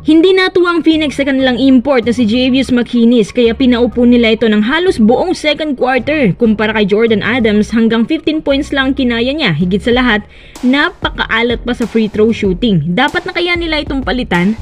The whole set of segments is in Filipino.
Hindi natuwa ang Phoenix sa kanilang import na si Javius McInnis kaya pinaupo nila ito ng halos buong second quarter. Kumpara kay Jordan Adams, hanggang 15 points lang kinaya niya. Higit sa lahat, napakaalat pa sa free throw shooting. Dapat na kaya nila itong palitan?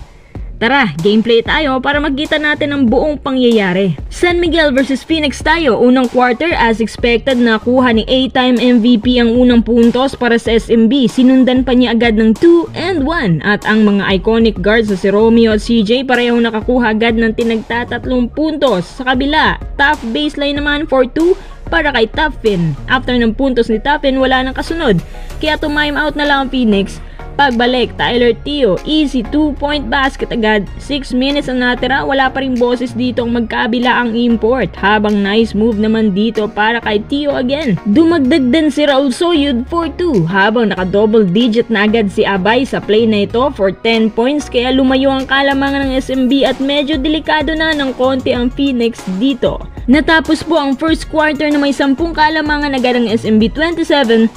Tara, gameplay tayo para magkita natin ang buong pangyayari. San Miguel versus Phoenix tayo. Unang quarter, as expected, nakuha ni 8-time MVP ang unang puntos para sa SMB. Sinundan pa niya agad ng 2 and 1. At ang mga iconic guards na si Romeo at CJ parehong nakakuha agad ng tinagtatatlong puntos. Sa kabila, tough baseline naman for 2 para kay Tuffin. After ng puntos ni Tuffin, wala nang kasunod. Kaya time out na lang ang Phoenix. Pagbalik, Tyler Theo, easy 2-point basket agad. 6 minutes ang natira, wala pa ring boses dito ang magkabila ang import. Habang nice move naman dito para kay Theo again. Dumagdag din si Raul Soyud for 2. Habang naka-double digit na agad si Abay sa play na ito for 10 points. Kaya lumayo ang kalamangan ng SMB at medyo delikado na ng konti ang Phoenix dito. Natapos po ang first quarter na may 10 kalamangan agad ang SMB 27-17.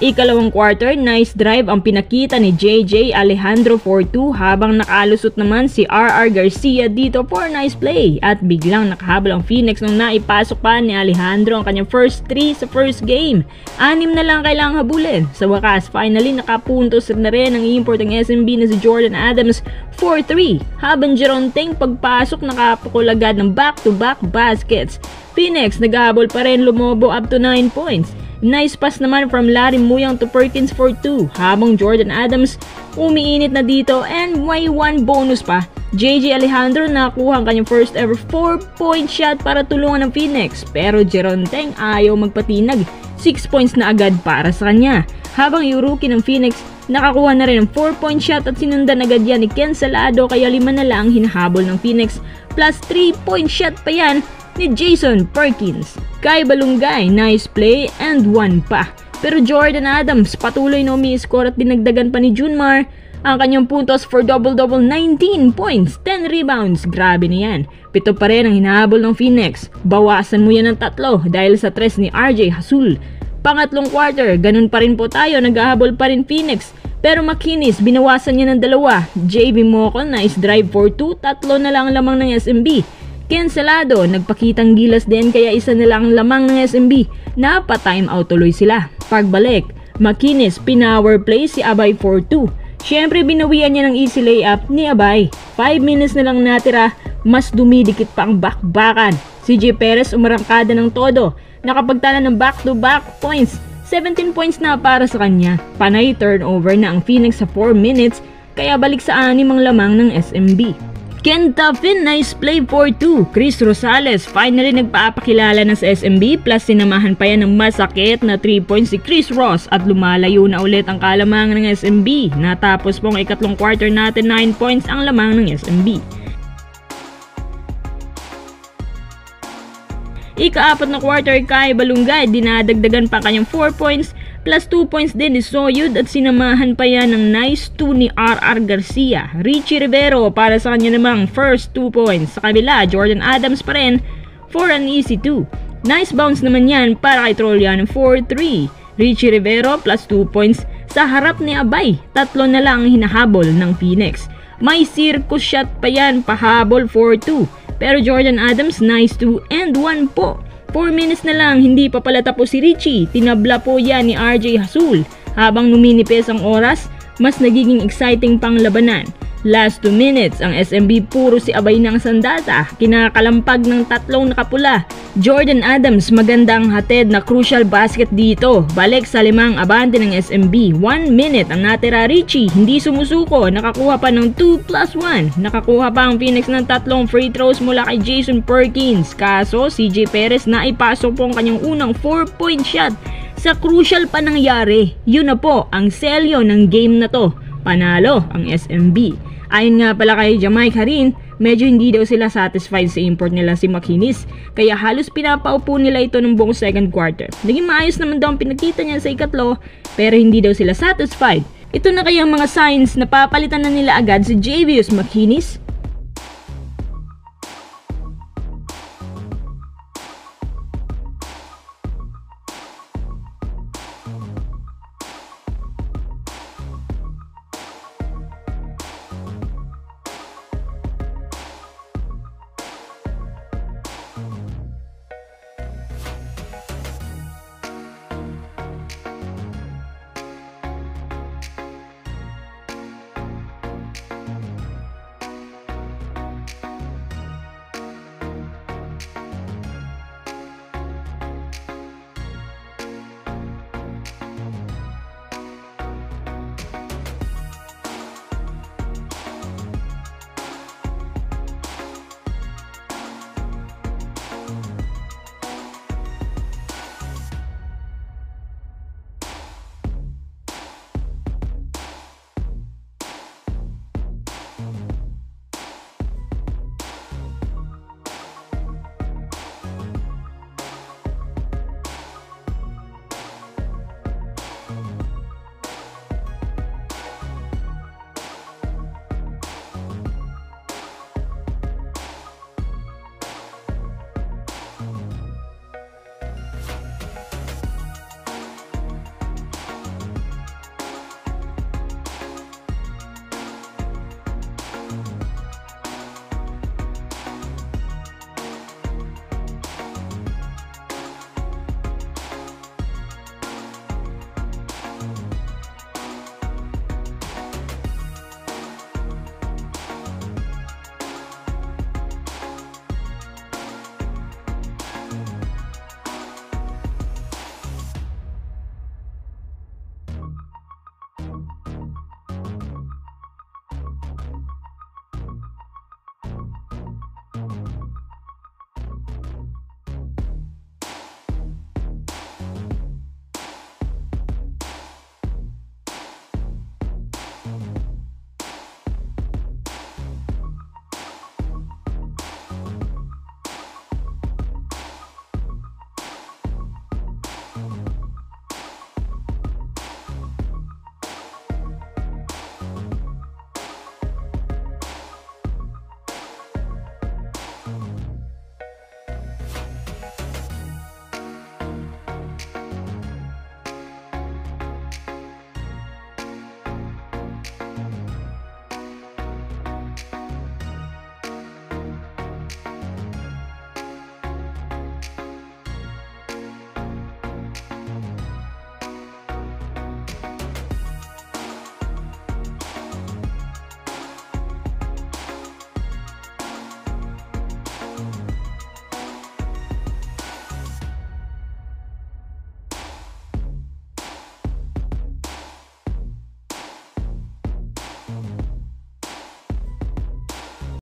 Ikalawang quarter, nice drive ang pinakita ni JJ Alejandro for 2 habang nakalusot naman si RR Garcia dito for nice play. At biglang nakahabol ang Phoenix nung naipasok pa ni Alejandro ang kanyang first 3 sa first game. 6 na lang kailangang habulin. Sa wakas, finally nakapuntos na rin ang import ng SMB na si Jordan Adams for 3. Habang Jeron Teng pagpasok nakapukul agad ng back-to-back baskets. Phoenix naghahabol pa rin, lumobo up to 9 points. Nice pass naman from Larry Muyang to Perkins for 2 habang Jordan Adams umiinit na dito and may 1 bonus pa. JJ Alejandro nakuha ang kanyang first ever 4-point shot para tulungan ng Phoenix pero Jeron Teng ayaw magpatinag. 6 points na agad para sa kanya. Habang yung rookie ng Phoenix nakakuha na rin ng 4-point shot at sinundan agad yan ni Ken Salado kaya 5 na lang hinahabol ng Phoenix plus 3-point shot pa yan ni Jason Perkins. Kai Balungay, nice play and 1 pa. Pero Jordan Adams patuloy na umi-score at dinagdagan pa ni Junmar ang kanyang puntos for double-double, 19 points, 10 rebounds. Grabe na yan. 7 pa rin ang hinahabol ng Phoenix. Bawasan mo yan ng 3 dahil sa 3 ni RJ Hasul. Pangatlong quarter, ganun pa rin po tayo, naghahabol pa rin Phoenix. Pero McInnis, binawasan niya ng 2. JV Mocon, nice drive for 2, 3 na lang lamang ng SMB. Ken Salado, nagpakitang gilas din kaya 1 na lang lamang ng SMB. Napa-time out tuloy sila. Pagbalik, McInnis, pinower play si Abay for 2. Siyempre binawian niya ng easy layup ni Abay. 5 minutes na lang natira, mas dumidikit pa ang bakbakan. Si J. Perez umarangkada ng todo. Nakapagtala ng back-to-back points. 17 points na para sa kanya. Panay turnover na ang Phoenix sa 4 minutes kaya balik sa 6 ang lamang ng SMB. Ken Tuffin, nice play for 2. Chris Rosales, finally nagpaapakilala na sa SMB plus sinamahan pa yan ng masakit na 3 points si Chris Ross at lumalayo na ulit ang kalamangan ng SMB. Natapos pong ikatlong quarter natin 9 points ang lamang ng SMB. Ika-4 na quarter, Kai Balungay, dinadagdagan pa kanyang 4 points plus 2 points din ni Soyud at sinamahan pa yan ng nice 2 ni RR Garcia. Richie Rivero para sa kanya namang first 2 points. Sa kabila, Jordan Adams pa rin for an easy 2. Nice bounce naman yan para kay Trollian for 3. Richie Rivero plus 2 points sa harap ni Abay. 3 na lang hinahabol ng Phoenix. May circus shot pa yan, pahabol for 2. Pero Jordan Adams, nice 2 and 1 po. 4 minutes na lang, hindi pa pala tapos si Richie. Tinabla po yan ni RJ Hasul. Habang numinipis ang oras, mas nagiging exciting pang labanan. Last 2 minutes, ang SMB puro si Abay ng sandata. Kinakalampag ng 3 nakapula. Jordan Adams, magandang hatid na crucial basket dito. Balik sa 5 abante ng SMB. 1 minute ang natira. Richie, hindi sumusuko. Nakakuha pa ng 2 plus 1. Nakakuha pa ang Phoenix ng 3 free throws mula kay Jason Perkins. Kaso, CJ Perez na ipasok po ang kanyang unang 4-point shot. Sa crucial pa nangyari. Yun na po ang selyo ng game na to. Panalo ang SMB. Ayon nga pala kay Jamaica rin, medyo hindi daw sila satisfied sa import nila si McInnis, kaya halos pinapaupo nila ito ng buong second quarter. Naging maayos naman daw ang pinakita niya sa ikatlo, pero hindi daw sila satisfied. Ito na kaya mga signs na papalitan na nila agad si Javius McInnis?